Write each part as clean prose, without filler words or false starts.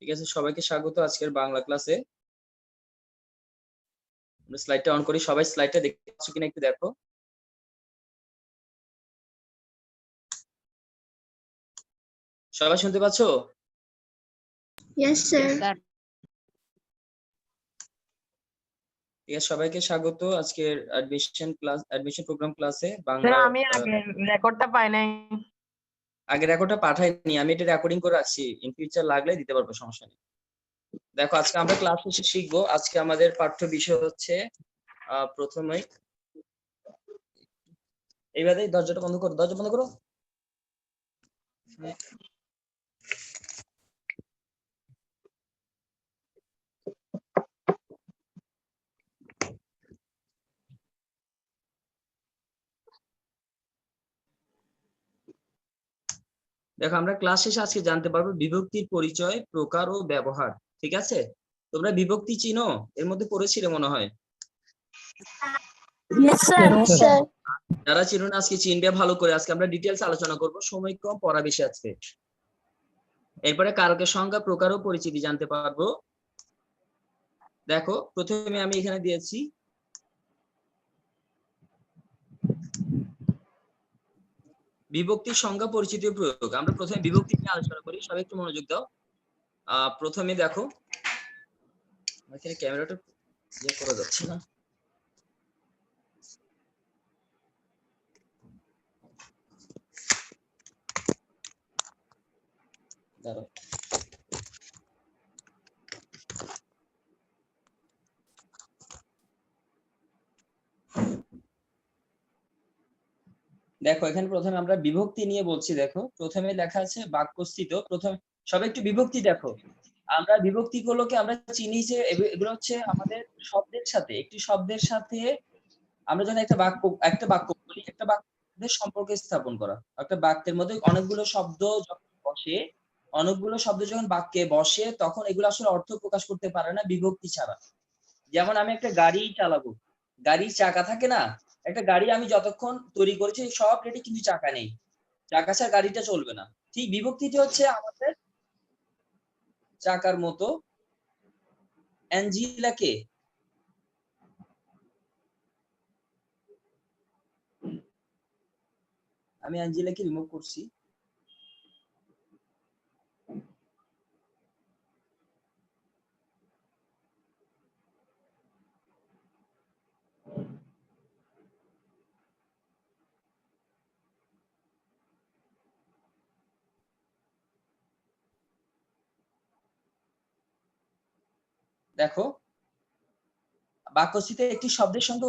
ঠিক আছে, সবাইকে স্বাগত আজকের বাংলা ক্লাসে। আমরা স্লাইডটা অন করি। সবাই স্লাইডটা দেখতে পাচ্ছ কিনা একটু দেখো। সবাই শুনতে পাচ্ছো? Yes, sir. ঠিক আছে, সবাইকে স্বাগত আজকের অ্যাডমিশন প্রোগ্রাম ক্লাসে বাংলা। স্যার আমি আগে রেকর্ডটা পাই নাই। আগে রেকর্ডটা পাঠাইনি, আমি এটা রেকর্ডিং করে রাখছি, ইন ফিউচার লাগলে দিতে পারবো, সমস্যা নেই। দেখো, আজকে আমরা ক্লাস শেষে শিখবো। আজকে আমাদের পাঠ্য বিষয় হচ্ছে প্রথমেই এইভাবে দরজাটা বন্ধ করো, দরজা বন্ধ করো। দেখো, আমরা ক্লাস শেষে আজকে জানতে পারবো বিভক্তির পরিচয়, প্রকার ও ব্যবহার। ঠিক আছে, তোমরা বিভক্তি চিনো? এর মধ্যে পড়েছিলে মনে হয়। Yes, sir. Yes, sir. যারা চিনো না আজকে চিনবে ভালো করে। আজকে আমরা ডিটেইলস আলোচনা করব, সময় কম, পড়া বেশি আজকে। এরপরে কারকের সংজ্ঞা, প্রকার ও পরিচিতি জানতে পারবো। দেখো, প্রথমে আমি এখানে দিয়েছি বিভক্তির সংজ্ঞা, পরিচিতি ও প্রয়োগ। আমরা প্রথমে বিভক্তি নিয়ে আলোচনা করি, সবাই একটু মনোযোগ দাও। প্রথমে দেখো, এখানে ক্যামেরাটা ইয়ে করা যাচ্ছে না। দাঁড়াও, দেখো এখানে প্রথমে আমরা বিভক্তি নিয়ে বলছি। দেখো, প্রথমে লেখা আছে বাক্যস্থিত। প্রথমে সবাই একটু বিভক্তি দেখো। আমরা বিভক্তি গুলোকে আমরা চিনি যে এগুলো হচ্ছে আমাদের শব্দের সাথে, একটি শব্দের সাথে আমরা যখন একটা বাক্য বলি, একটা বাক্যের সম্পর্ক স্থাপন করা। একটা বাক্যের মধ্যে অনেকগুলো শব্দ যখন বসে, অনেকগুলো শব্দ যখন বাক্যে বসে, তখন এগুলো আসলে অর্থ প্রকাশ করতে পারে না বিভক্তি ছাড়া। যেমন আমি একটা গাড়ি চালাবো, গাড়ির চাকা থাকে না? একটা গাড়ি আমি যতক্ষণ তৈরি করেছি সব রেডি, কিন্তু চাকা নেই, চাকা ছাড়া গাড়িটা চলবে না। ঠিক বিভক্তিটি হচ্ছে আমাদের চাকার মতো। অ্যাঞ্জিলাকে আমি অ্যাঞ্জিলাকে রিমুভ করছি। দেখো, বাক্যস্থিতে একটি শব্দের সঙ্গে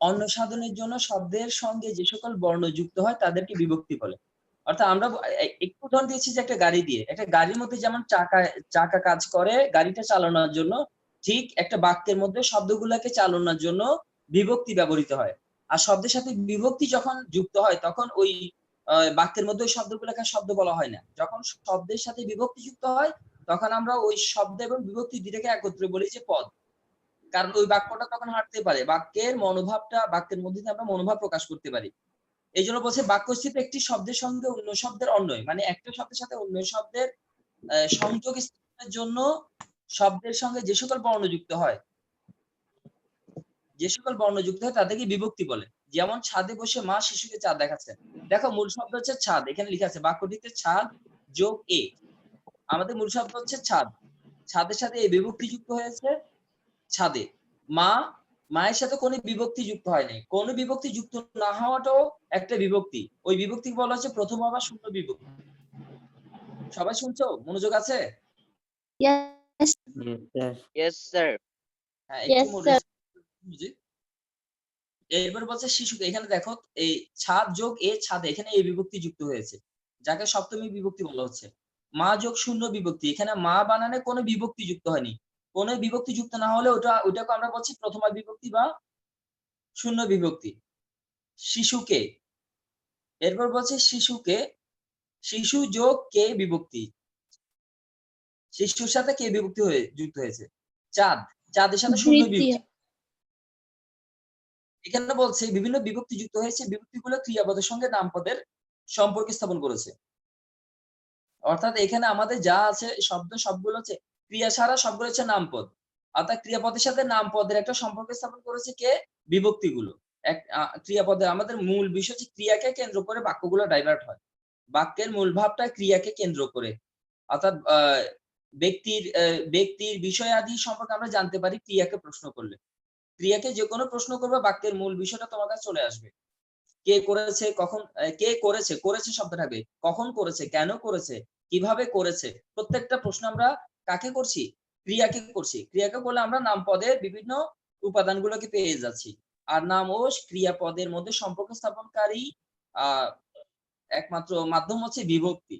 অন্য সাধনের জন্য শব্দের সঙ্গে যে সকল বর্ণ যুক্ত হয় তাদেরকে বিভক্তি বলে। অর্থাৎ আমরা একটু উদাহরণ দিয়েছি যে একটা গাড়ি দিয়ে, একটা গাড়ির মধ্যে যেমন চাকা কাজ করে গাড়িটা চালানোর জন্য, ঠিক একটা বাক্যের মধ্যে শব্দগুলোকে চালানোর জন্য বিভক্তি ব্যবহৃত হয়। আর শব্দের সাথে বিভক্তি যখন যুক্ত হয় তখন ওই বাক্যের মধ্যে ওই শব্দগুলোকে শব্দ বলা হয় না। যখন শব্দের সাথে বিভক্তি যুক্ত হয় তখন আমরা ওই শব্দ এবং বিভক্তি দুটাকে একত্রে বলি যে পদ। কারণ ওই বাক্যটা তখন হাঁটতে পারে, বাক্যের মধ্যে দিয়ে আমরা মনোভাব প্রকাশ করতে পারি। এই জন্য বলছে বাক্যস্থিত একটি শব্দের সঙ্গে অন্য শব্দের অন্যয়, মানে একটা শব্দের সাথে অন্য শব্দের সংযোগ স্থাপনের জন্য শব্দের সঙ্গে যে সকল বর্ণ যুক্ত হয় তাদেরকে বিভক্তি বলে। যেমন ছাদে বসে মা শিশুকে চাঁদ দেখাচ্ছেন। দেখো, মূল শব্দ হচ্ছে ছাদ, এখানে লেখা আছে বাক্যটিতে ছাদ যোগ এ। আমাদের মূল শব্দ হচ্ছে ছাদ, ছাদের সাথে এই বিভক্তি যুক্ত হয়েছে ছাদে। মায়ের সাথে কোনো বিভক্তি যুক্ত হয়নি। কোনো বিভক্তি যুক্ত না হওয়াটাও একটা বিভক্তি। ওই বিভক্তি বলা হচ্ছে প্রথম বা শূন্য বিভক্তি। সবাই শুনছো? মনোযোগ আছে? Yes. Yes, sir. হ্যাঁ, Yes, একটু sir. মনোযোগ। এরপর বলছে শিশুকে। এখানে দেখো, এই ছাদ যোগ এ, ছাদে, এখানে এই বিভক্তি যুক্ত হয়েছে, যাকে সপ্তমী বিভক্তি বলা হচ্ছে। মা যোগ শূন্য বিভক্তি, এখানে মা বানানে কোনো বিভক্তি যুক্ত হয়নি। কোনো বিভক্তি যুক্ত না হলে ওটাকে আমরা বলছি প্রথমা বিভক্তি বা শূন্য বিভক্তি। শিশুকে, এরপর বলছে শিশুকে, শিশু যোগ কে বিভক্তি, শিশুর সাথে কে বিভক্তি হয়ে যুক্ত হয়েছে। চাঁদ, চাঁদের সাথে শূন্য বিভক্তি। এখানে বলছে বিভিন্ন বিভক্তি যুক্ত হয়েছে, বিভক্তিগুলো ক্রিয়াপদের সঙ্গে নামপদের সম্পর্ক স্থাপন করেছে। অর্থাৎ এখানে আমাদের যা আছে শব্দ সবগুলো হচ্ছে ক্রিয়া ছাড়া সবগুলো হচ্ছে নামপদ। অর্থাৎ ক্রিয়াপদের সাথে নামপদের একটা সম্পর্ক স্থাপন করেছে কে? বিভক্তিগুলো। ক্রিয়াপদের আমাদের মূল বিষয় হচ্ছে ক্রিয়াকে কেন্দ্র করে বাক্যগুলো ডাইভার্ট হয়। বাক্যের মূল ভাবটা ক্রিয়াকে কেন্দ্র করে। অর্থাৎ ব্যক্তির বিষয় আদি সম্পর্কে আমরা জানতে পারি ক্রিয়াকে প্রশ্ন করলে। ক্রিয়াকে যে কোনো প্রশ্ন করবে বাক্যের মূল বিষয়টা তোমার কাছে চলে আসবে। কে করেছে, কখন, কে করেছে, করেছে শব্দ থাকবে, কখন করেছে, কেন করেছে, কিভাবে করেছে। প্রত্যেকটা প্রশ্ন আমরা কাকে করছি? ক্রিয়াকে করছি। ক্রিয়াকে করলে আমরা নামপদের বিভিন্ন উপাদানগুলোকে পেয়ে যাচ্ছি। আর নাম ও ক্রিয়াপদের মধ্যে সম্পর্ক স্থাপনকারী একমাত্র মাধ্যম হচ্ছে বিভক্তি।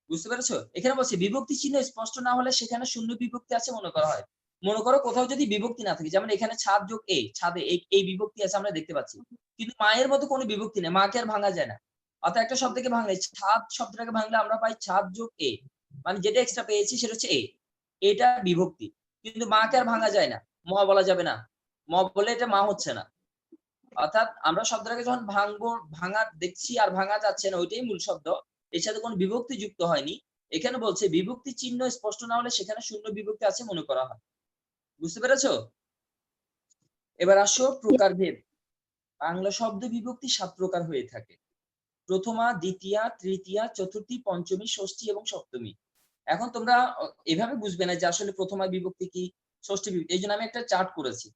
বুঝতে পেরেছো? এখানে বলছি বিভক্তি চিহ্ন স্পষ্ট না হলে সেখানে শূন্য বিভক্তি আছে মনে করা হয়। মনে করো কোথাও যদি বিভক্তি না থাকে, যেমন এখানে ছাদ যোগ এ, ছাদে এই বিভক্তি আছে আমরা দেখতে পাচ্ছি, কিন্তু মায়ের মতো কোনো বিভক্তি নেই, মাকে আর ভাঙা যায় না। অর্থাৎ একটা শব্দকে ভাঙলে, ছাদ শব্দটাকে ভাঙলে আমরা পাই ছাদ যোগ এ, মানে যেটা এক্সট্রা পেয়েছি সেটা হচ্ছে এ, এটা বিভক্তি। কিন্তু মাকে আর ভাঙা যায় না, ম বলা যাবে না, ম বলে এটা মা হচ্ছে না। অর্থাৎ আমরা শব্দটাকে যখন ভাঙবো, ভাঙা দেখছি আর ভাঙা যাচ্ছে না, ওইটাই মূল শব্দ, এর সাথে কোনো বিভক্তি যুক্ত হয়নি। এখানে বলছে বিভক্তি চিহ্ন স্পষ্ট না হলে সেখানে শূন্য বিভক্তি আছে মনে করা হয়। বুঝতে পেরেছো? এবার আসো প্রকারভেদ। বাংলা শব্দ বিভক্তি 7 প্রকার হয়ে থাকে: প্রথমা, দ্বিতীয়া, তৃতীয়া, চতুর্থী, পঞ্চমী, ষষ্ঠী এবং সপ্তমী। এখন তোমরা এভাবে বুঝবে না যে আসলে প্রথমা বিভক্তি কি, ষষ্ঠী বিভক্তি। এই জন্য আমি একটা চার্ট করেছি।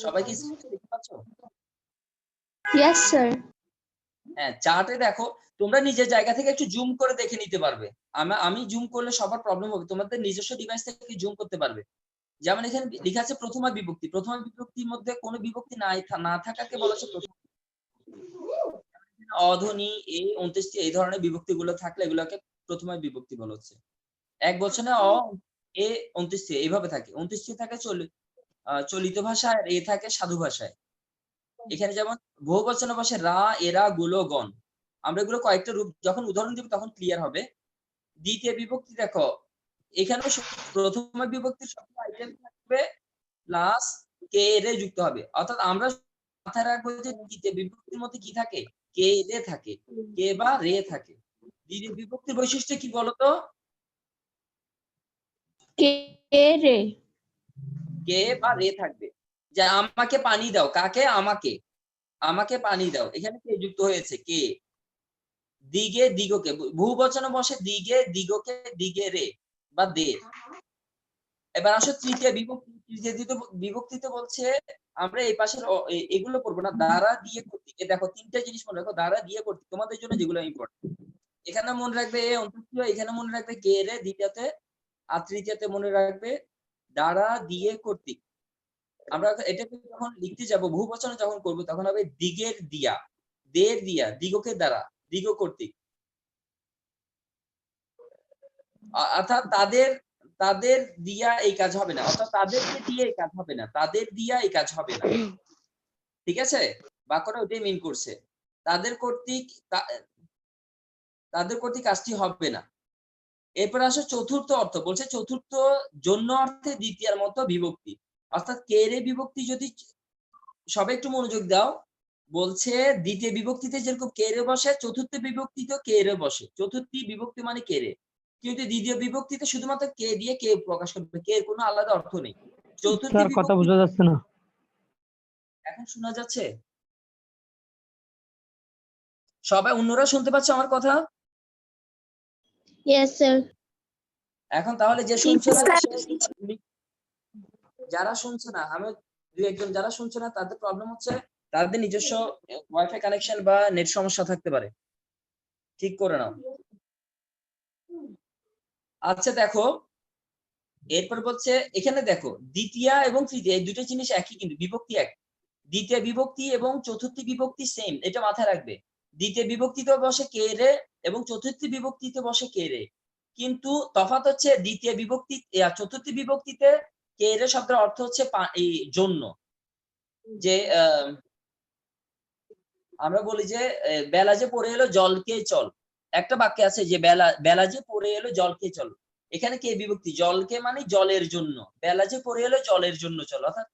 সবাই কি দেখতে পাচ্ছ? Yes, sir. হ্যাঁ, চার্টে দেখো, তোমরা নিজের জায়গা থেকে একটু জুম করে দেখে নিতে পারবে। আমি জুম করলে সবার প্রবলেম হবে, তোমাদের নিজস্ব ডিভাইস থেকে জুম করতে পারবে। যেমন এখানে লেখা আছে প্রথমা বিভক্তি। প্রথমা বিভক্তির মধ্যে কোনো বিভক্তি না থাকাকে বলা হচ্ছে প্রথমা। অধ্বনি, এ, অন্ত্যেষ্টি এই ধরনের বিভক্তিগুলো থাকলে এগুলোকে প্রথমা বিভক্তি বলা হচ্ছে। এক বচনে অ, এ, অন্ত্যেষ্টি এইভাবে থাকে। অন্ত্যেষ্টি থাকে চলিত ভাষায়, আর এ থাকে সাধু ভাষায়। এখানে যেমন বহু বচনে বসে রা, এরা, গুলো, গণ। আমরা এগুলো কয়েকটা রূপ যখন উদাহরণ দিব তখন ক্লিয়ার হবে। দ্বিতীয় বিভক্তি দেখো, এখানেও প্রথমা বিভক্তির শব্দ আইটেম থাকবে প্লাস কে রে যুক্ত হবে। অর্থাৎ আমরা মাথায় রাখবো যে দ্বিতীয় বিভক্তির মধ্যে কি থাকে? কে রে থাকে, কে বা রে থাকে। দ্বিতীয় বিভক্তির বৈশিষ্ট্য কি বলতো? Kere. কে বা রে থাকবে। যে আমাকে পানি দাও, কাকে? আমাকে। আমাকে পানি দাও, এখানে কে যুক্ত হয়েছে? কে। দিগে, দিগকে, বহু বচনে বসে দিগে, দিগকে, দিগে রে বা দে। এবার আসো তৃতীয় বিভক্তি। তৃতীয় বিভক্তিতে বলছে আমরা এই পাশের এগুলো করবো না, দ্বারা দিয়ে কর্তৃক। দেখো তিনটা জিনিস মনে রাখো, দ্বারা দিয়ে কর্তৃক, তোমাদের জন্য যেগুলো ইম্পর্টেন্ট। এখানে মনে রাখবে এ অন্তর্তীয়, এখানে মনে রাখবে কে রে দ্বিতীয়তে, আর তৃতীয়তে মনে রাখবে দ্বারা দিয়ে কর্তৃক। আমরা এটাকে যখন লিখতে যাব, বহু বচনে যখন করব তখন হবে দিগের দিয়া, দের দিয়া, দিগকের দ্বারা, দিগ কর্তৃক। অর্থাৎ তাদের দিয়া এই কাজ হবে না, অর্থাৎ তাদেরকে দিয়ে এই কাজ হবে না, তাদের দিয়া এই কাজ হবে না। ঠিক আছে? বাক্যটা ওইটাই মিন করছে। তাদের কর্তৃক কাজটি হবে না। এরপর আসে চতুর্থ অর্থ। বলছে চতুর্থ জন্য অর্থে দ্বিতীয়ার মতো বিভক্তি। অর্থাৎ কে রে বিভক্তি যদি, সবাই একটু মনোযোগ দাও, বলছে দ্বিতীয় বিভক্তিতে যেরকম কে রে বসে, চতুর্থ বিভক্তিতেও কে রে বসে। চতুর্থী বিভক্তি মানে কে রে, কিন্তু দ্বিতীয় বিভক্তিতে শুধুমাত্র কে দিয়ে কে প্রকাশ করবে, কে এর কোনো আলাদা অর্থ নেই। চতুর্থ কথা বোঝা যাচ্ছে না। এখন শোনা যাচ্ছে? সবাই অন্যরা শুনতে পাচ্ছে আমার কথা? Yes, sir. এখন তাহলে যে শুনছো না, যারা শুনছো না, আমি দুই একজন যারা শুনছো না তাদের প্রবলেম হচ্ছে, তাদের নিজস্ব ওয়াইফাই কানেকশন বা নেট সমস্যা থাকতে পারে, ঠিক করে নাও। আচ্ছা দেখো, এরপর বলছে এখানে দেখো দ্বিতীয়া এবং তৃতীয়া এই দুটো জিনিস একই, কিন্তু বিভক্তি এক। দ্বিতীয় বিভক্তি এবং চতুর্থী বিভক্তি সেম, এটা মাথায় রাখবে। দ্বিতীয় বিভক্তিতে বসে কে রে এবং চতুর্থী বিভক্তিতে বসে কে রে, কিন্তু তফাৎ হচ্ছে দ্বিতীয় বিভক্তি, চতুর্থী বিভক্তিতে কে রে শব্দের অর্থ হচ্ছে জন্য। যে আমরা বলি যে বেলা যে পড়ে এলো জলকে চল, একটা বাক্যে আছে যে বেলা যে পড়ে এলো জলকে চল। এখানে কে বিভক্তি, জলকে মানে জলের জন্য, বেলা যে পড়ে এলো জলের জন্য চল। অর্থাৎ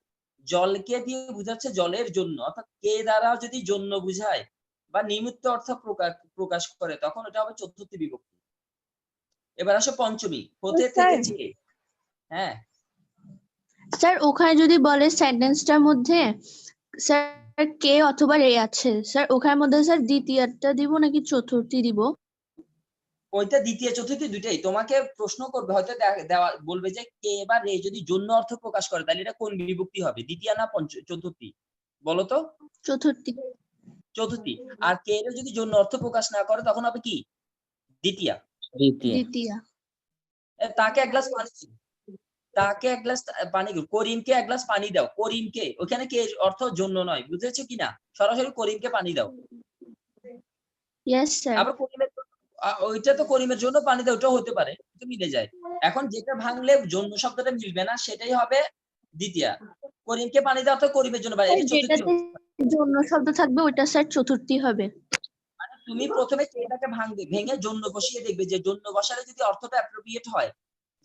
জলকে দিয়ে বোঝাচ্ছে জলের জন্য, অর্থাৎ কে দ্বারা যদি জন্য বুঝায় বা নিমিত্ত অর্থ প্রকাশ করে তখন এটা হবে চতুর্থী বিভক্তি। এবার আসো পঞ্চমী, হতে থেকে স্যার। চেয়ে। হ্যাঁ, স্যার ওখানে যদি বলে সেন্টেন্সটার মধ্যে স্যার কে অথবা রে আছে, স্যার ওখানের মধ্যে স্যার দ্বিতীয়টা দিব নাকি চতুর্থী দিব? ওইটা দ্বিতীয় চতুর্থী দুইটাই। তোমাকে প্রশ্ন করবে, হয়তো দেওয়া বলবে যে কে বা রে যদি জন্য অর্থ প্রকাশ করে তাহলে এটা কোন বিভক্তি হবে, দ্বিতীয় না চতুর্থী? বলো তো। চতুর্থী। চতুর্থী। আর কে রে যদি জন্য অর্থ প্রকাশ না করে তখন হবে কি, দ্বিতীয়া। দ্বিতীয়া। তাকে এক গ্লাস পানি দিও, তাকে এক গ্লাস পানি দিও, করিমকে এক গ্লাস পানি দাও। করিমকে, ওখানে কে অর্থ জন্য নয়, বুঝেছো কিনা? সরাসরি করিমকে পানি দাও। Yes sir. আবার করিমের ওইটা তো করিমের জন্য পানি দাও, ওটাও হতে পারে, তো মিলে যায়। এখন যেটা ভাঙলে জন্য শব্দটা মিলবে না সেটাই হবে দ্বিতীয়া। করিমকে পানি দাও তো করিমের জন্য পানি, এটা চতুর্থী যেটাতে হবে। জন্য শব্দ থাকবে ওটা স্যার চতুর্থী হবে। মানে তুমি প্রথমে কেটাকে ভাঙবে, ভেঙে জন্য বসিয়ে দেখবে যে জন্য বসালে যদি অর্থটা অ্যাপ্রোপ্রিয়েট হয়।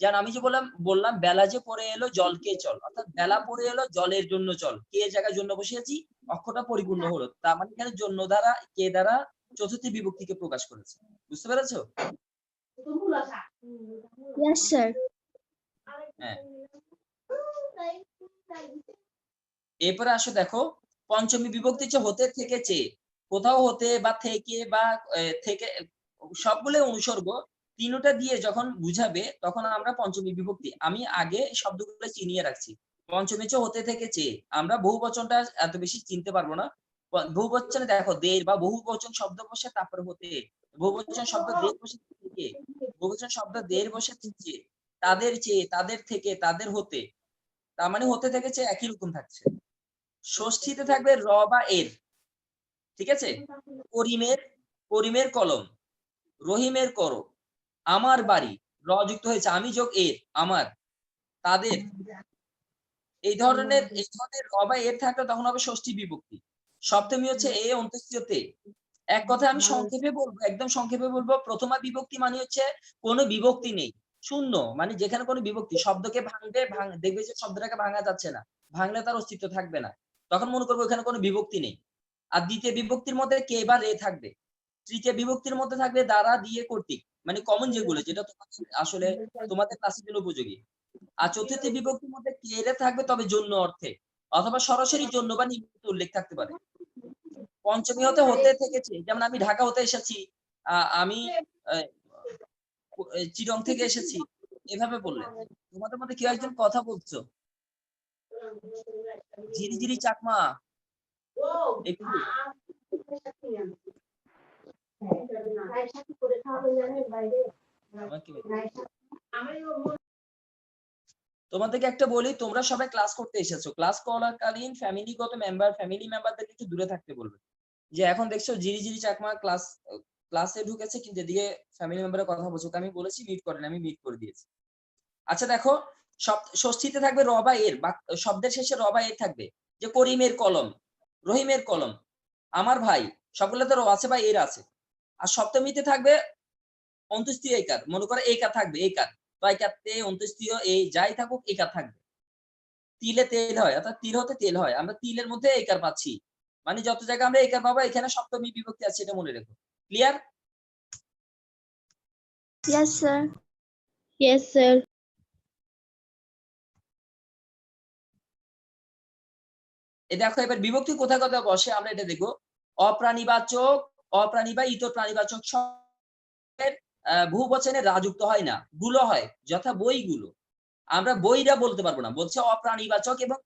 যেন আমি যে বললাম বেলা যে পড়ে এলো জলকে চল, অর্থাৎ বেলা পড়ে এলো জলের জন্য চল, কে জায়গায় জন্য বসিয়েছি, অক্ষরটা পরিপূর্ণ হলো, তার মানে এখানে জন্য দ্বারা কে দ্বারা চতুর্থী বিভক্তিকে প্রকাশ করেছে। বুঝতে পেরেছো? Yes sir. হ্যাঁ, এরপরে আসো দেখো পঞ্চমী বিভক্তি হচ্ছে হতে থেকে চেয়ে। কোথাও হতে বা থেকে বা থেকে সবগুলো অনুসর্গ, তিনটা দিয়ে যখন বুঝাবে তখন আমরা পঞ্চমী বিভক্তি। আমি আগে শব্দগুলো চিনিয়ে রাখছি। পঞ্চমী হচ্ছে হতে থেকে চেয়ে। আমরা বহু বচনটা এত বেশি চিনতে পারবো না। বহু বচনে দেখো দের বা বহু বচন শব্দ বসে তারপরে হতে, বহু বচন শব্দ দের বসে থেকে, বহু বচন শব্দ দের বসে চেয়ে, তাদের চেয়ে, তাদের থেকে, তাদের হতে। তার মানে হতে থেকে চেয়ে একই রকম থাকছে। ষষ্ঠীতে থাকবে র বা এর, ঠিক আছে? করিমের কলম, রহিমের করো, আমার বাড়ি, র যুক্ত হয়েছে, আমি যোগ এর, আমার, তাদের। এই ধরনের র বা এর থাকলে তখন হবে ষষ্ঠী বিভক্তি। সপ্তমী হচ্ছে এ অন্ত্যেষ্টিয় তে। এক কথা আমি সংক্ষেপে বলবো, একদম সংক্ষেপে বলবো, প্রথমা বিভক্তি মানে হচ্ছে কোনো বিভক্তি নেই, শূন্য, মানে যেখানে কোনো বিভক্তি, শব্দকে ভাঙবে, দেখবে যে শব্দটাকে ভাঙা যাচ্ছে না, ভাঙলে তার অস্তিত্ব থাকবে না, তখন মনে করবো ওখানে কোনো বিভক্তি নেই। আর দ্বিতীয় বিভক্তির মধ্যে কে বা রে থাকবে। তৃতীয় বিভক্তির মধ্যে থাকবে দ্বারা, দিয়ে, কর্তৃক, মানে কমন যেগুলো, যেটা আসলে তোমাদের ক্লাসের জন্য উপযোগী। আর চতুর্থ বিভক্তির মধ্যে কে রে থাকবে তবে জন্য অর্থে, অথবা সরাসরি জন্য বা নিমিত্ত উল্লেখ থাকতে পারে। পঞ্চমী হতে থেকেছে, যেমন আমি ঢাকা হতে এসেছি, আমি চিরং থেকে এসেছি, এভাবে বললে। তোমাদের মধ্যে কেউ একজন কথা বলছো, ঝিরিঝিরি চাকমা, একটু তোমাদেরকে একটা বলি, তোমরা সবাই ক্লাস করতে এসেছো, ক্লাস করাকালীন ফ্যামিলি মেম্বারদেরকে একটু দূরে থাকতে বলবে। যে এখন দেখছো ঝিরিঝিরি চাকমা ক্লাসে ঢুকেছে কিন্তু এদিকে ফ্যামিলি মেম্বারের কথা বলছো, আমি বলেছি মিট করেন, আমি মিট করে দিয়েছি। আচ্ছা দেখো, ষষ্ঠীতে থাকবে র বা এর, শব্দের শেষে র বা এর থাকবে, যে করিমের কলম, রহিমের কলম, আমার ভাই, সবগুলোতে র আছে বা এর আছে। আর সপ্তমীতে থাকবে অন্ত্যেষ্টিয় একার, মনে করো একার থাকবে, একার, তয়কাতে অন্ত্যেষ্টিয় এই যাই থাকুক একার থাকবে। তিলে তেল হয়, অর্থাৎ তিল হতে তেল হয়, আমরা তিলের মধ্যে একার পাচ্ছি, মানে যত জায়গায় আমরা একার পাবো এখানে সপ্তমী বিভক্তি আছে, এটা মনে রেখো। Clear? Yes sir. Yes, sir. এই দেখো এবার বিভক্তি কোথায় কোথায় বসে আমরা এটা দেখবো। অপ্রাণীবাচক, অপ্রাণী বা ইতর প্রাণীবাচক শব্দের বহু বচনে রা যুক্ত হয় না, গুলো হয়, যথা বইগুলো। আমরা বইরা বলতে পারবো না, বলছে অপ্রাণীবাচক এবং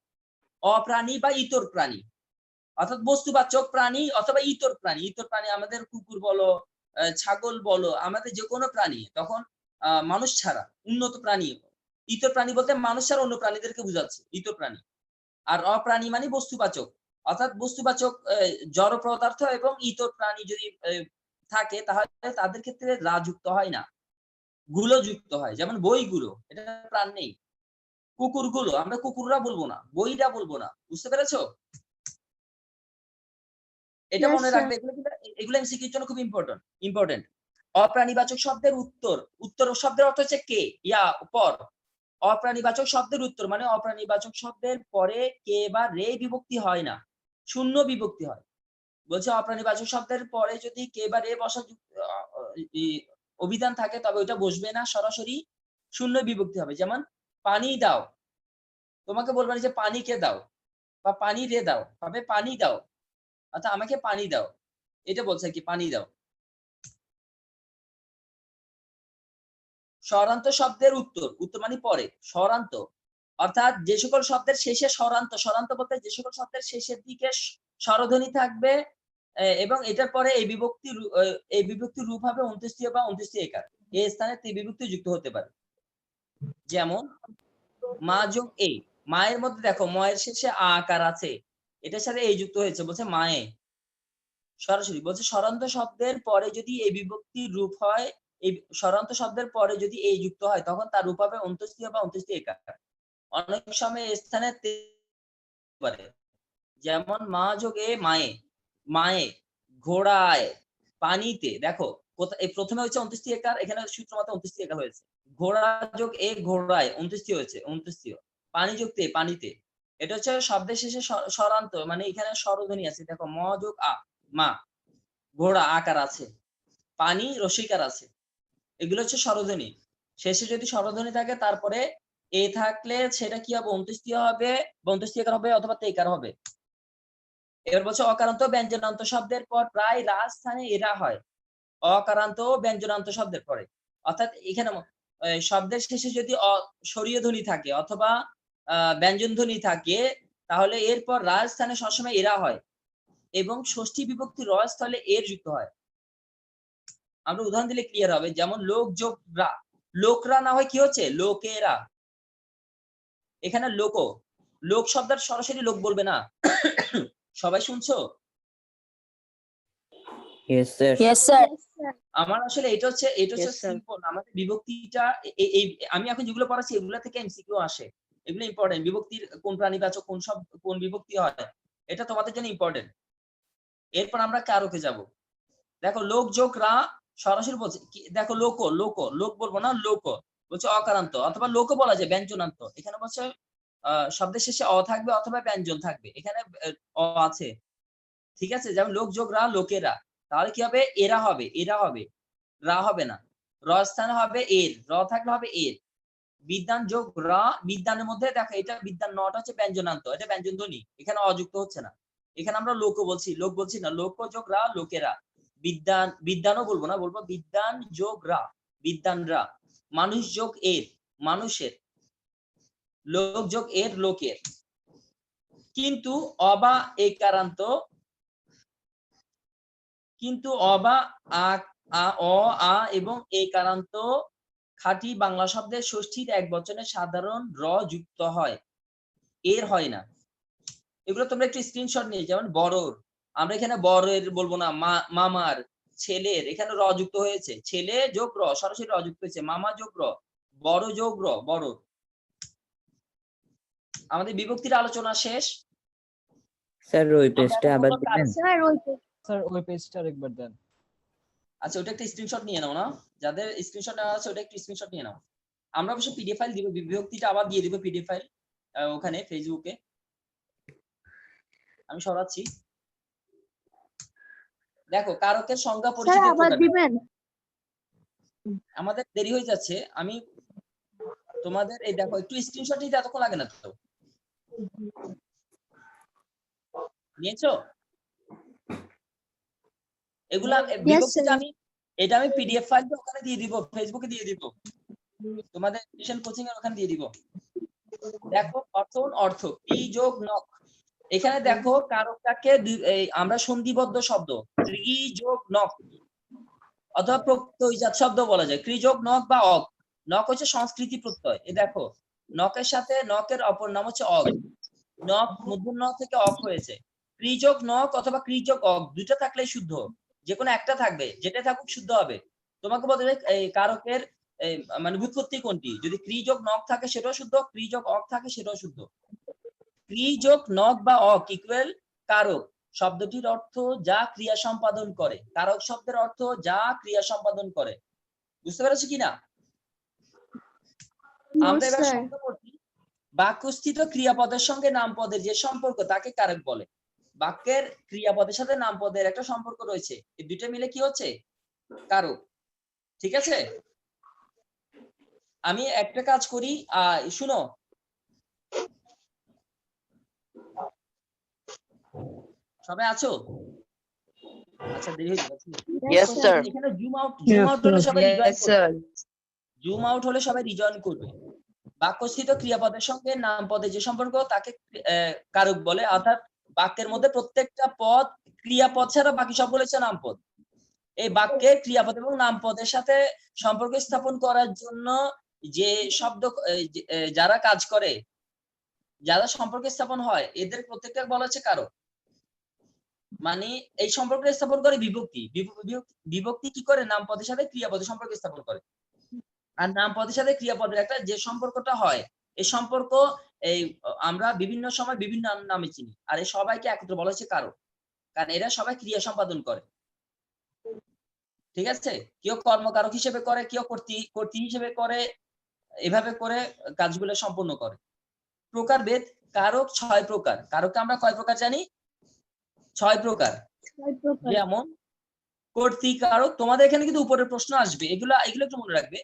অপ্রাণী বা ইতর প্রাণী, অর্থাৎ বস্তুবাচক প্রাণী অথবা ইতর প্রাণী। ইতর প্রাণী আমাদের কুকুর বলো, ছাগল বলো, আমাদের যে কোনো প্রাণী, তখন মানুষ ছাড়া উন্নত প্রাণী। ইতর প্রাণী বলতে মানুষ ছাড়া অন্য প্রাণীদেরকে বোঝাচ্ছে ইতর প্রাণী। আর অপ্রাণী মানে বস্তুবাচক, অর্থাৎ বস্তুবাচক জড় পদার্থ এবং ইতর প্রাণী যদি থাকে তাহলে তাদের ক্ষেত্রে রা যুক্ত হয় না, গুলো যুক্ত হয়, যেমন বইগুলো, এটা প্রাণ নেই। কুকুরগুলো, আমরা কুকুররা বলবো না, বইরা বলবো না, বুঝতে পেরেছো? এটা Yes, মনে sir. রাখবে, এগুলো এমসিকিউর জন্য খুব ইম্পর্টেন্ট। অপ্রাণীবাচক শব্দের উত্তর শব্দের অর্থ হচ্ছে কে, ইয়া, পর। অপ্রাণীবাচক শব্দের উত্তর মানে অপ্রাণীবাচক শব্দের পরে কে বা রে বিভক্তি হয় না, শূন্য বিভক্তি হয়। বলছে অপ্রাণীবাচক শব্দের পরে যদি কে বা রে বসা অভিধান থাকে তবে ওইটা বসবে না, সরাসরি শূন্য বিভক্তি হবে। যেমন পানি দাও, তোমাকে বলবে না যে পানিকে দাও বা পানি রে দাও, হবে পানি দাও, অর্থাৎ আমাকে পানি দাও, এটা বলছে কি পানি দাও। স্বরান্ত শব্দের উত্তর, উত্তর মানে পরে, স্বরান্ত অর্থাৎ যে সকল শব্দের শেষে স্বরান্ত, স্বরান্ত বলতে যে সকল শব্দের শেষের দিকে স্বরধ্বনি থাকবে এবং এটার পরে এই বিভক্তির রূপ হবে অন্ত্যেষ্টিয় বা অন্ত্যেষ্টিয় একার, এই স্থানে তে বিভক্তি যুক্ত হতে পারে। যেমন মা যোগ এ, মায়ের মধ্যে দেখো ময়ের শেষে আ আকার আছে, এটার সাথে এই যুক্ত হয়েছে, বলছে মায়ে, সরাসরি বলছে স্বরান্ত শব্দের পরে যদি এই বিভক্তির রূপ হয়, এই স্বরান্ত শব্দের পরে যদি এই যুক্ত হয় তখন তার রূপ হবে অন্ত্যেষ্টিয় বা অন্ত্যেষ্টিয় একার। অনেক সময় এই স্থানে তে পারে, যেমন মা যোগ এ মায়ে, মায়ে, ঘোড়ায়, পানিতে, দেখো এই প্রথমে হচ্ছে অন্ত্যেষ্টিয় একার, এখানে সূত্র মতে অন্ত্যেষ্টিয় একার হয়েছে। ঘোড়া যোগ এ ঘোড়ায় অন্ত্যেষ্টিয় হয়েছে, অন্ত্যেষ্টিয়। পানি যোগ তে পানিতে, এটা হচ্ছে শব্দের শেষে স্বরান্ত মানে এখানে স্বরধ্বনি আছে, দেখো ম যোগ আ মা, ঘোড়া আকার আছে, পানি রসিকার আছে, এগুলো হচ্ছে স্বরধ্বনি। শেষে যদি স্বরধ্বনি থাকে তারপরে এ থাকলে সেটা কি হবে, অন্ত্যেষ্টিয় হবে বা অন্ত্যেষ্টিয় একার হবে অথবা তেকার হবে। এবার বলছে অকারান্ত ব্যঞ্জনান্ত শব্দের পর প্রায় রাজ স্থানে এরা হয়, অকারান্ত ব্যঞ্জনান্ত শব্দের পরে, অর্থাৎ এখানে শব্দের শেষে যদি স্বরীয় ধ্বনি থাকে অথবা ব্যঞ্জন ধ্বনি থাকে তাহলে এরপর রাজ স্থানে সবসময় এরা হয় এবং ষষ্ঠী বিভক্তি র স্থলে এর যুক্ত হয়। আমরা উদাহরণ দিলে ক্লিয়ার হবে, যেমন লোক যোগ রা, লোকরা না হয় কি হচ্ছে লোকেরা, এখানে লোক শব্দের সরাসরি লোক বলবে না। সবাই শুনছো? Yes, sir. Yes, sir. আমার আসলে এটা হচ্ছে Yes, sir. সিম্পল, আমাদের বিভক্তিটা এই আমি এখন যেগুলো পড়াচ্ছি এগুলো থেকে এমসিকিউ আসে, এগুলো ইম্পর্টেন্ট। বিভক্তির কোন প্রাণীবাচক কোন শব্দ কোন বিভক্তি হয় এটা তোমাদের জন্য ইম্পর্টেন্ট। এরপর আমরা কারকে যাব। দেখো লোক যোগ রা সরাসরি বলছে দেখো লোক বলবো না, লোক বলছে অকারান্ত অথবা লোক বলা যায় ব্যঞ্জনান্ত, এখানে বলছে শব্দের শেষে অ থাকবে অথবা ব্যঞ্জন থাকবে, এখানে অ আছে, ঠিক আছে। যেমন লোক যোগ রা লোকেরা, তাহলে কি হবে এরা হবে, রা হবে না, র স্থানে হবে এর, র থাকলে হবে এর। বিদ্যান যোগ রা, বিদ্যানের মধ্যে দেখো এটা বিদ্যান নটা হচ্ছে ব্যঞ্জনান্ত, এটা ব্যঞ্জন ধ্বনি, এখানে অযুক্ত হচ্ছে না, এখানে আমরা লোক বলছি না, লোক যোগ রা লোকেরা। বিদ্যানও বলবো না, বলবো বিদ্যান যোগ রা, বিদ্যান রা। মানুষ যোগ এর, মানুষের। লোক যোগ এর, লোকের। কিন্তু অবা একারান্ত, কিন্তু অবা অ আ এবং একারান্ত খাঁটি বাংলা শব্দের ষষ্ঠীর এক বচনে সাধারণ র যুক্ত হয়, এর হয় না। এগুলো তোমরা একটু স্ক্রিনশট নিয়ে, যেমন বড়র, আমরা এখানে বড়ের বলবো না, মামার, ছেলের, এখানে র যুক্ত হয়েছে, ছেলে যোগ র সরাসরি র যুক্ত হয়েছে, মামা যোগ র, বড় যোগ র বড়। আমাদের বিভক্তির আলোচনা শেষ। স্যার ওই পেজটা আবার দিবেন? স্যার স্যার ওই পেজটা আরেকবার দেন। আচ্ছা ওটা একটা স্ক্রিনশট নিয়ে নাও না, যাদের স্ক্রিনশট নেওয়া আছে ওটা একটা স্ক্রিনশট নিয়ে নাও। আমরা অবশ্য পিডিএফ ফাইল দিব, বিভক্তিটা আবার দিয়ে দিব পিডিএফ ফাইল ওখানে ফেসবুকে, আমি সরাচ্ছি। দেখো কারকের সংজ্ঞা স্যার পরিচিত আবার দিবেন? আমাদের দেরি হয়ে যাচ্ছে, আমি তোমাদের এই দেখো একটু স্ক্রিনশট নিতে এতক্ষণ লাগে না তো, নিয়েছো এগুলা বিভক্তিটা? আমি এটা আমি পিডিএফ ফাইল ওখানে দিয়ে দিব, ফেসবুকে দিয়ে দিব, তোমাদের মিশন কোচিং এর ওখানে দিয়ে দিব। দেখো অর্থ ক্রি যোগ নক, এখানে দেখো কারকটাকে আমরা সন্ধিবদ্ধ শব্দ ক্রি যোগ নক অথবা প্রত্যয়জাত শব্দ বলা যায়, ক্রি যোগ নক বা অক। নক হচ্ছে সংস্কৃতি প্রত্যয়, এই দেখো নকের সাথে নকের অপর নাম হচ্ছে অক, নক মূর্ধন্য থেকে অক হয়েছে। ক্রি যোগ নক অথবা ক্রি যোগ অক দুইটা থাকলেই শুদ্ধ, যে কোনো একটা থাকবে, যেটা থাকুক শুদ্ধ হবে। তোমাকে বলতে হবে এই কারকের মানে ব্যুৎপত্তি কোনটি, যদি ক্রি যোগ নক থাকে সেটাও শুদ্ধ, ক্রি যোগ অক থাকে সেটাও শুদ্ধ। ক্রি যোগ নক বা অক ইকুয়াল কারক শব্দটির অর্থ যা ক্রিয়া সম্পাদন করে, কারক শব্দের অর্থ যা ক্রিয়া সম্পাদন করে, বুঝতে পেরেছো কিনা? আমরা এবার স্যার সংজ্ঞা পড়ছি। বাক্যস্থিত ক্রিয়াপদের সঙ্গে নামপদের যে সম্পর্ক তাকে কারক বলে। বাক্যের ক্রিয়াপদের সাথে নামপদের একটা সম্পর্ক রয়েছে, এই দুইটা মিলে কি হচ্ছে? কারক। ঠিক আছে, আমি একটা কাজ করি, শুনো, সবাই আছো? আচ্ছা, দেরি হয়ে যাচ্ছে। Yes, sir. এখানে জুম আউট হলে সবাই রিজয়েন Yes, করবে। sir. জুম আউট হলে সবাই রিজয়েন করবে। বাক্যস্থিত ক্রিয়াপদের সঙ্গে নামপদের যে সম্পর্ক তাকে কারক বলে, অর্থাৎ বাক্যের মধ্যে প্রত্যেকটা পদ ক্রিয়াপদ ছাড়া বাকি সবগুলো হচ্ছে নামপদ। এই বাক্যে ক্রিয়াপদ এবং নামপদের সাথে সম্পর্ক স্থাপন করার জন্য যে শব্দ যারা কাজ করে, যারা সম্পর্ক স্থাপন হয়, এদের প্রত্যেকটা বলা হচ্ছে কারক। মানে এই সম্পর্ক স্থাপন করে বিভক্তি। বিভক্তি কি করে? নামপদের সাথে ক্রিয়াপদের সম্পর্ক স্থাপন করে। আর নামপদের সাথে ক্রিয়াপদের একটা যে সম্পর্কটা হয়, এই সম্পর্ক এই আমরা বিভিন্ন সময় বিভিন্ন নামে চিনি। আর এই সবাইকে একত্রে বলা হচ্ছে কারক, কারণ এরা সবাই ক্রিয়া সম্পাদন করে। ঠিক আছে, কেউ কর্মকারক হিসেবে করে, কেউ কর্তৃ হিসেবে করে, এভাবে করে কাজগুলো সম্পন্ন করে। প্রকারভেদ, কারক 6 প্রকার। কারককে আমরা কয় প্রকার জানি? 6 প্রকার। যেমন কর্তৃকারক, তোমাদের এখানে কিন্তু উপরের প্রশ্ন আসবে, এগুলো একটু মনে রাখবে।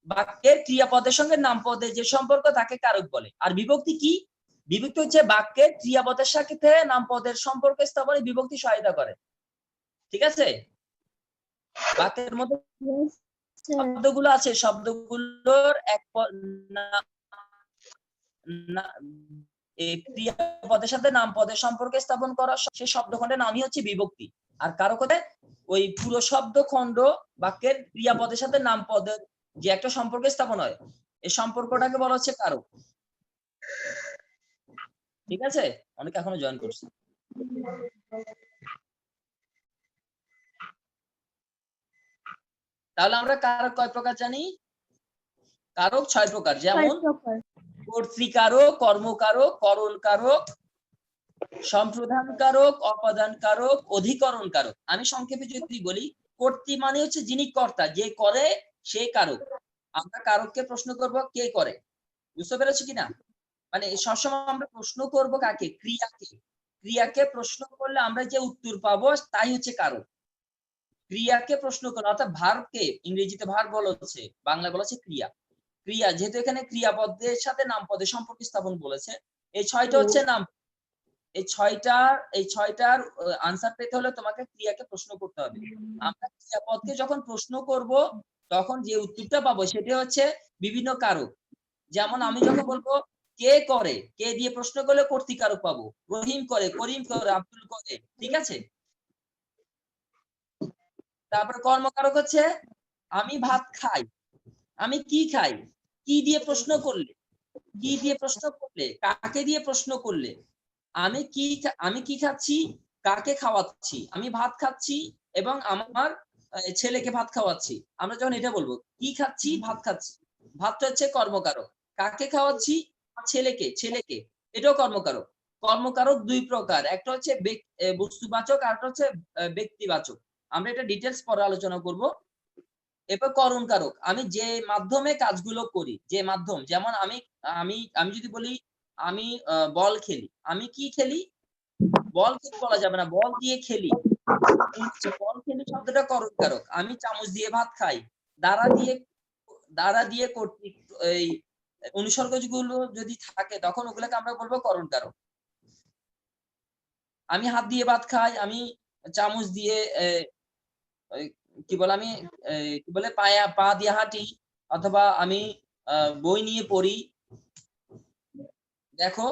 বাক্যের ক্রিয়াপদের সঙ্গে নামপদের যে সম্পর্ক তাকে কারক বলে। আর বিভক্তি কি? বিভক্তি হচ্ছে বাক্যের ক্রিয়াপদের সাথে নামপদের সম্পর্ক স্থাপনে বিভক্তি সহায়তা করে। ঠিক আছে, বাক্যের মধ্যে শব্দগুলো আছে, শব্দগুলোর ক্রিয়াপদের সাথে নামপদের সম্পর্ক স্থাপন করা সেই শব্দখণ্ডের নামই হচ্ছে বিভক্তি। আর কারক হতে ওই পুরো শব্দখণ্ড বাক্যের ক্রিয়াপদের সাথে নামপদের যে একটা সম্পর্ক স্থাপন হয়, এই সম্পর্কটাকে বলা হচ্ছে কারক। ঠিক আছে, অনেকে এখনো জয়েন করছে। তাহলে আমরা কারক কয় প্রকার জানি? কারক 6 প্রকার। যেমন কর্তৃকারক, কর্মকারক, করণকারক, সম্প্রদান কারক, অপাদান কারক, অধিকরণ কারক। আমি সংক্ষেপে যদি বলি, কর্তৃ মানে হচ্ছে যিনি কর্তা, যে করে সে কারক। আমরা কারককে প্রশ্ন করব কে করে, বুঝতে পেরেছো কিনা? মানে সবসময় আমরা প্রশ্ন করব কাকে? ক্রিয়াকে। ক্রিয়াকে প্রশ্ন করলে আমরা যে উত্তর পাবো তাই হচ্ছে কারক। ক্রিয়াকে প্রশ্ন করলে, অর্থাৎ ভার্বকে ইংরেজিতে ভার্ব বলা হচ্ছে, বাংলা বলা হচ্ছে ক্রিয়া। ক্রিয়া, যেহেতু এখানে ক্রিয়াপদের সাথে নামপদের সম্পর্ক স্থাপন বলেছে, এই 6টা হচ্ছে নাম। এই 6টার আনসার পেতে হলে তোমাকে ক্রিয়াকে প্রশ্ন করতে হবে। আমরা ক্রিয়াপদকে যখন প্রশ্ন করব তখন যে উত্তরটা পাবো সেটা হচ্ছে বিভিন্ন কারক। যেমন আমি যখন বলবো কে করে, কে দিয়ে প্রশ্ন করলে কর্তৃকারক পাবো। রহিম করে, করিম করে, আব্দুল করে। ঠিক আছে, তারপরে কর্মকারক হচ্ছে আমি ভাত খাই, আমি কি খাই, কি দিয়ে প্রশ্ন করলে, কি দিয়ে প্রশ্ন করলে, কাকে দিয়ে প্রশ্ন করলে, আমি কি খাচ্ছি, কাকে খাওয়াচ্ছি, আমি ভাত খাচ্ছি এবং আমার ছেলেকে ভাত খাওয়াচ্ছি। আমরা যখন এটা বলবো কি খাচ্ছি, ভাত খাচ্ছি, ভাতটা হচ্ছে কর্মকারক। কাকে খাওয়াচ্ছি? ছেলেকে, এটাও কর্মকারক। কর্মকারক 2 প্রকার, একটা হচ্ছে বস্তুবাচক আর একটা হচ্ছে ব্যক্তিবাচক। আমরা এটা ডিটেইলস পরে আলোচনা করব। এরপর করণকারক, আমি যে মাধ্যমে কাজগুলো করি, যে মাধ্যম। যেমন আমি যদি বলি আমি বল খেলি, আমি কি খেলি? বল খেলি বলা যাবে না, বল দিয়ে খেলি। বল খেলি শব্দটা করণকারক। আমি চামচ দিয়ে ভাত খাই, দ্বারা দিয়ে কর্তৃক এই অনুসর্গগুলো যদি থাকে তখন ওগুলোকে আমরা বলবো করণকারক। আমি হাত দিয়ে ভাত খাই, আমি চামচ দিয়ে কি বলে পা দিয়ে হাঁটি, অথবা আমি বই নিয়ে পড়ি। দেখো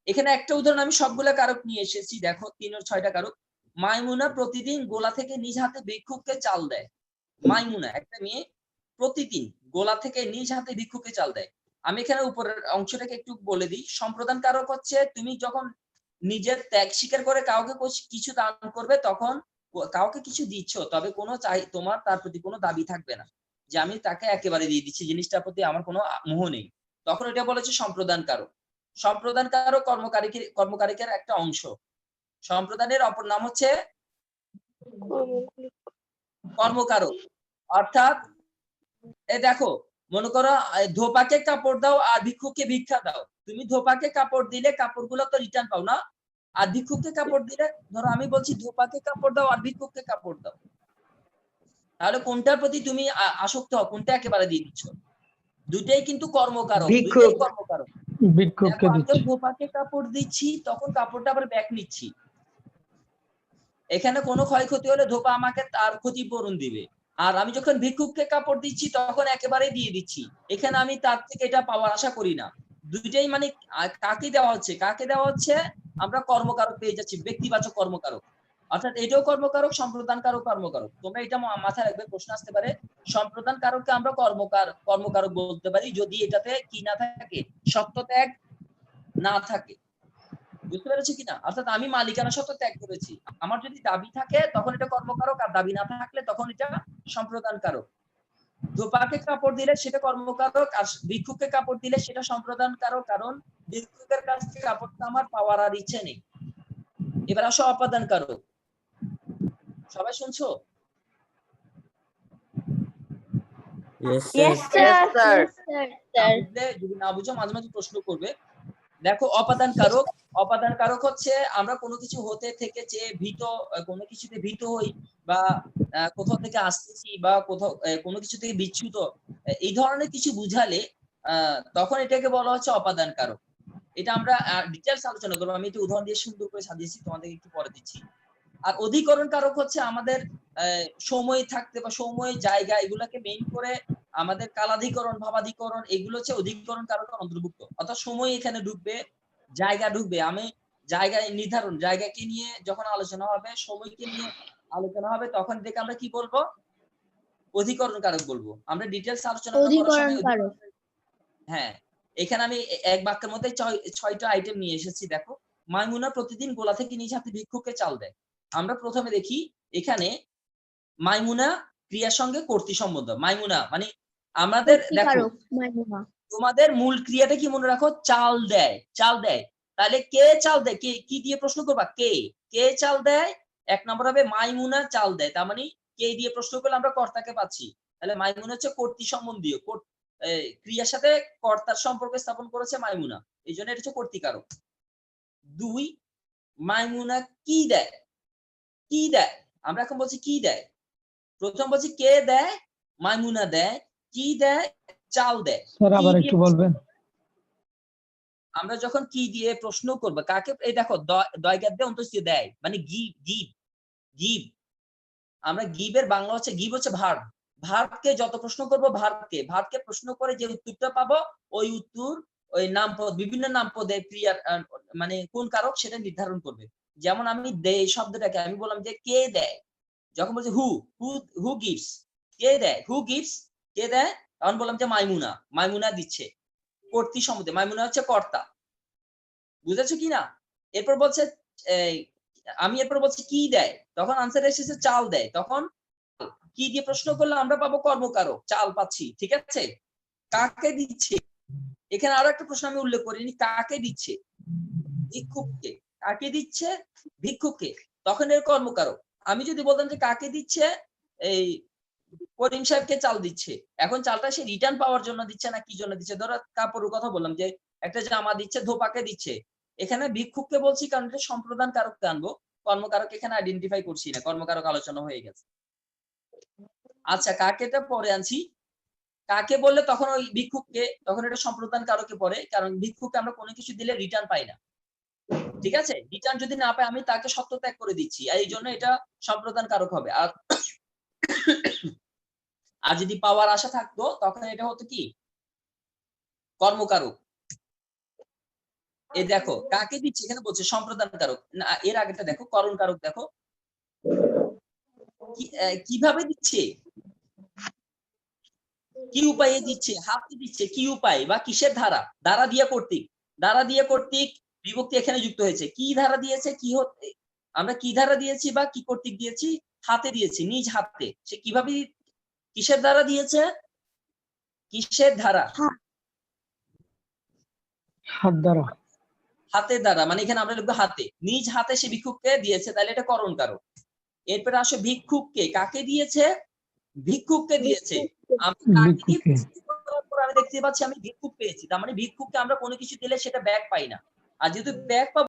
এখানে একটা উদাহরণ, আমি সবগুলা কারক নিয়ে এসেছি। দেখো 3 ও 6টা কারক। মাইমুনা প্রতিদিন গোলা থেকে নিজ হাতে ভিক্ষুককে চাল দেয়। মাইমুনা একটা মেয়ে প্রতিদিন গোলা থেকে নিজ হাতে ভিক্ষুককে চাল দেয়। আমি এখানে উপরের অংশটাকে একটু বলে দিই। সম্প্রদান কারক হচ্ছে তুমি যখন নিজের ত্যাগ স্বীকার করে কাউকে কিছু দান করবে, তখন কাউকে কিছু দিচ্ছ, তবে কোনো তোমার তার প্রতি কোনো দাবি থাকবে না, যে আমি তাকে একেবারে দিয়ে দিচ্ছি, জিনিসটার প্রতি আমার কোনো মোহ নেই, তখন এটা বলেছে সম্প্রদান কারক। সম্প্রদান কারক কর্মকারকের একটা অংশ। সম্প্রদানের অপর নাম হচ্ছে কর্মকারক। অর্থাৎ দেখো মনে করো ধোপাকে কাপড় দাও আর ভিক্ষুককে ভিক্ষা দাও। তুমি ধোপাকে কাপড় দিলে কাপড়গুলো তো রিটার্ন পাও না, আর ভিক্ষুককে কাপড় দিলে, ধরো আমি বলছি ধোপাকে কাপড় দাও আর ভিক্ষুককে কাপড় দাও, তাহলে কোনটার প্রতি তুমি আসক্ত হও, কোনটা একেবারে দিয়ে দিচ্ছ? দুইটাই কিন্তু কর্মকারক, দুইটাই কর্মকারক। ভিক্ষুককে আমি দিচ্ছি। ধোপাকে কাপড় দিচ্ছি, তখন কাপড়টা আবার ব্যাক নিচ্ছি। এখানে কোনো ক্ষয়ক্ষতি হলে ধোপা আমাকে তার ক্ষতিপূরণ দিবে। আর আমি যখন ভিক্ষুককে কাপড় দিচ্ছি তখন একেবারে দিয়ে দিচ্ছি, এখানে আমি তার থেকে এটা পাওয়ার আশা করি না। দুইটাই মানে কাকে দেওয়া হচ্ছে, কাকে দেওয়া হচ্ছে? আমরা কর্মকারক পেয়ে যাচ্ছি, ব্যক্তিবাচক কর্মকারক। অর্থাৎ এটাও কর্মকারক, সম্প্রদানকারক কর্মকারক। তোমরা এটা মাথায় রাখবে, প্রশ্ন আসতে পারে। সম্প্রদানকারককে আমরা কর্মকারক বলতে পারি যদি এটাতে কি না থাকে, সত্য ত্যাগ না থাকে। বুঝতে পেরেছি কিনা? অর্থাৎ আমি মালিকানা সত্ত্ব ত্যাগ করেছি, আমার যদি দাবি থাকে তখন এটা কর্মকারক, আর দাবি না থাকলে তখন এটা সম্প্রদানকারক। ধোপাকে কাপড় দিলে সেটা কর্মকারক, আর ভিক্ষুককে কাপড় দিলে সেটা সম্প্রদানকারক, কারণ ভিক্ষুকের কাছ থেকে কাপড়টা আমার পাওয়ার আর ইচ্ছে নেই। এবার আসো অপাদানকারক। সবাই শুনছো? Yes, Yes, sir. sir. যদি না বুঝো মাঝে মাঝে প্রশ্ন করবে। দেখো অপাদানকারক, অপাদানকারক হচ্ছে আমরা কোনো কিছু হতে থেকে চেয়ে ভীত, কোনো কিছুতে ভীত হই, বা কোথাও থেকে আসতেছি, বা কোথাও কোনো কিছু থেকে বিচ্যুত, এই ধরনের কিছু বুঝালে তখন এটাকে বলা হচ্ছে অপাদানকারক। এটা আমরা ডিটেইলস আলোচনা করবো, আমি একটু উদাহরণ দিয়ে সুন্দর করে সাজিয়েছি, তোমাদের একটু পরে দিচ্ছি। আর অধিকরণ কারক হচ্ছে আমাদের সময় থাকতে বা সময় জায়গা এগুলাকে মেইন করে আমাদের কালাধিকরণ, ভাবাধিকরণ, এগুলো হচ্ছে অধিকরণ কারকের অন্তর্ভুক্ত। অর্থাৎ সময় এখানে ঢুকবে, জায়গা ঢুকবে। আমি জায়গায় নির্ধারণ, জায়গাকে নিয়ে যখন আলোচনা হবে, সময়কে নিয়ে আলোচনা হবে, তখন দেখে আমরা কি বলবো? অধিকরণ কারক বলবো। আমরা ডিটেইলস আলোচনা করার সময় অধিকরণ। হ্যাঁ, এখানে আমি এক বাক্যের মধ্যে 6টা আইটেম নিয়ে এসেছি। দেখো, মাইমুনা প্রতিদিন গোলা থেকে নিজ হাতে ভিক্ষুককে চাল দেয়। আমরা প্রথমে দেখি এখানে মাইমুনা ক্রিয়ার সঙ্গে কর্তৃ সম্বন্ধ। মাইমুনা মানে আমাদের দেখো, তোমাদের মূল ক্রিয়াটা কি মনে রাখো? চাল দেয়, চাল দেয়। তাহলে কে চাল দেয়? কে কি দিয়ে প্রশ্ন করবা? কে কে চাল দেয়? এক নম্বর হবে মাইমুনা চাল দেয়, তার মানে কে দিয়ে প্রশ্ন করলে আমরা কর্তাকে পাচ্ছি। তাহলে মাইমুনা হচ্ছে কর্তৃ সম্বন্ধীয়, ক্রিয়ার সাথে কর্তার সম্পর্ক স্থাপন করেছে মাইমুনা, এই জন্য এটা হচ্ছে কর্তৃকারক। 2, মাইমুনা কি দেয়? কি দেয়? আমরা এখন বলছি কি দেয়। প্রথম বলছি কে দেয়? মাইমুনা দেয়। কি দেয়? চাল দেয়। স্যার আবার একটু বলবেন? আমরা যখন কি দিয়ে প্রশ্ন করব, কাকে, এই দেখো দয়গাত দিয়ে অন্তস্থিত দেয়, মানে গিভ, গিভ, গিভ। আমরা গিভের বাংলা হচ্ছে, গিভ হচ্ছে ভার্ব। ভার্বকে যত প্রশ্ন করব, ভার্বকে প্রশ্ন করে যে উত্তরটা পাবো, ওই উত্তর ওই নামপদ, বিভিন্ন নামপদের ক্রিয়ার মানে কোন কারক সেটা নির্ধারণ করবে। যেমন আমি দেয় শব্দটাকে আমি বললাম যে কে দেয়, যখন বলছি হু গিভস, কে দেয়, হু গিভস, কে দেয়, তখন বললাম যে মাইমুনা, মাইমুনা দিচ্ছে। কর্তৃ সম্বন্ধে মাইমুনা হচ্ছে কর্তা। বুঝেছো কিনা? এরপর বলছে আমি এরপর বলছি কি দেয়, তখন আনসার এসেছে চাল দেয়। তখন কি দিয়ে প্রশ্ন করলে আমরা পাবো কর্মকারক, চাল পাচ্ছি। ঠিক আছে, কাকে দিচ্ছে? এখানে আরো একটা প্রশ্ন আমি উল্লেখ করিনি, কাকে দিচ্ছে? ভিক্ষুককে। কাকে দিচ্ছে? ভিক্ষুককে। তখন এর কর্মকারক। আমি যদি বলতাম যে কাকে দিচ্ছে, এই করিম সাহেবকে চাল দিচ্ছে, এখন চালটা সে রিটার্ন পাওয়ার জন্য দিচ্ছে না কি জন্য দিচ্ছে? ধরো কাপড়ের কথা বললাম যে একটা জামা দিচ্ছে, ধোপাকে দিচ্ছে। এখানে ভিক্ষুককে বলছি কারণ এটা সম্প্রদান কারককে আনবো, কর্মকারক এখানে আইডেন্টিফাই করছি না, কর্মকারক আলোচনা হয়ে গেছে। আচ্ছা, কাকেটা পরে আনছি। কাকে বললে তখন ওই ভিক্ষুককে, তখন এটা সম্প্রদান কারকে পড়ে, কারণ ভিক্ষুককে আমরা কোনো কিছু দিলে রিটার্ন পাই না। ঠিক আছে, রিটার্ন যদি না পাই আমি তাকে সত্য ত্যাগ করে দিচ্ছি, আর এই জন্য এটা সম্প্রদান কারক হবে। আর যদি পাওয়ার আশা থাকতো তখন এটা হতো কি? কর্মকারক। এই দেখো কাকে দিচ্ছে, এখানে বলছে সম্প্রদান কারক না, এর আগেটা দেখো করণ কারক। দেখো কিভাবে দিচ্ছে, কি উপায়ে দিচ্ছে, হাতে দিচ্ছে, কি উপায় বা কিসের ধারা? দ্বারা দিয়ে কর্তৃক, দ্বারা দিয়ে কর্তৃক বিভক্তি এখানে যুক্ত হয়েছে। কি ধারা দিয়েছে, কি হতে, আমরা কি ধারা দিয়েছি বা কি কর্তৃক দিয়েছি? হাতে দিয়েছি, নিজ হাতে। সে কিভাবে, কিসের দ্বারা দিয়েছে? কিসের ধারা? হাত দ্বারা। হাতের দ্বারা, মানে এখানে আমরা লিখবো হাতে, নিজ হাতে সে ভিক্ষুককে দিয়েছে, তাহলে এটা করণ কারক। এরপরে আসো ভিক্ষুককে, কাকে দিয়েছে? ভিক্ষুককে দিয়েছে। আমি দেখতে পাচ্ছি আমি ভিক্ষুক পেয়েছি, তার মানে ভিক্ষুককে আমরা কোনো কিছু দিলে সেটা ব্যাক পাই না, আর যেহেতু ব্যাক পাবো